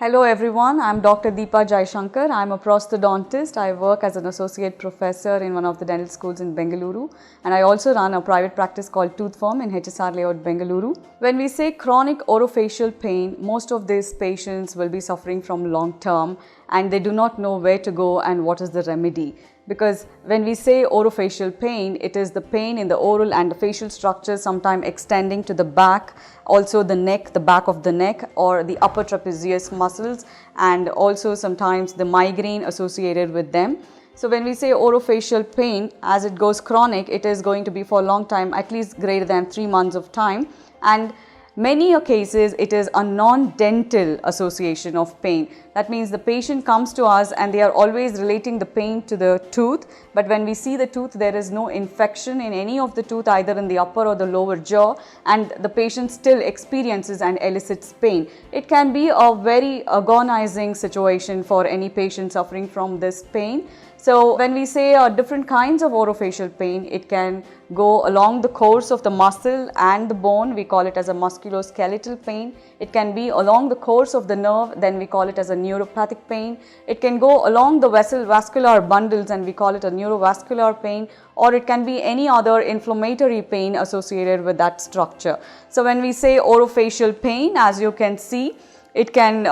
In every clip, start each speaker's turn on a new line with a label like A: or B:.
A: Hello everyone, I am Dr. Deepa Jayashankar. I am a prosthodontist. I work as an associate professor in one of the dental schools in Bengaluru, and I also run a private practice called ToothFirm in HSR layout Bengaluru. When we say chronic orofacial pain, most of these patients will be suffering from long term and they do not know where to go and what is the remedy. Because when we say orofacial pain, it is the pain in the oral and the facial structures, sometimes extending to the back, also the neck, the back of the neck, or the upper trapezius muscles, and also sometimes the migraine associated with them. So when we say orofacial pain, as it goes chronic, it is going to be for a long time, at least greater than 3 months of time, and many cases it is a non-dental association of pain. That means the patient comes to us and they are always relating the pain to the tooth, but when we see the tooth, there is no infection in any of the tooth, either in the upper or the lower jaw, and the patient still experiences and elicits pain. It can be a very agonizing situation for any patient suffering from this pain. So when we say different kinds of orofacial pain, it can go along the course of the muscle and the bone. We call it as a musculoskeletal pain. It can be along the course of the nerve, then we call it as a neuropathic pain. It can go along the vascular bundles and we call it a neurovascular pain, or it can be any other inflammatory pain associated with that structure. So when we say orofacial pain, as you can see, it can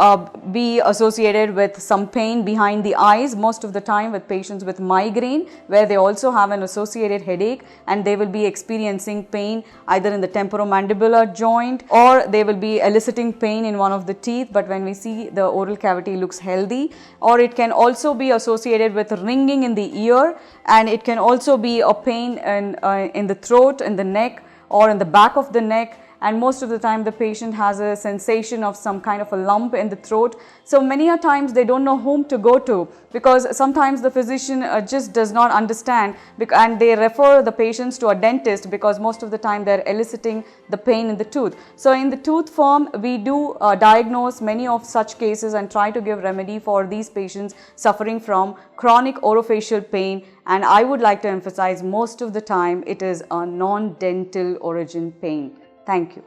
A: be associated with some pain behind the eyes, most of the time with patients with migraine, where they also have an associated headache and they will be experiencing pain either in the temporomandibular joint, or they will be eliciting pain in one of the teeth, but when we see the oral cavity looks healthy. Or it can also be associated with ringing in the ear, and it can also be a pain in the throat, in the neck, or in the back of the neck. And most of the time the patient has a sensation of some kind of a lump in the throat. So many a times they don't know whom to go to, because sometimes the physician just does not understand, and they refer the patients to a dentist because most of the time they're eliciting the pain in the tooth. So in the ToothFirm, we do diagnose many of such cases and try to give remedy for these patients suffering from chronic orofacial pain. And I would like to emphasize, most of the time it is a non-dental origin pain. Thank you.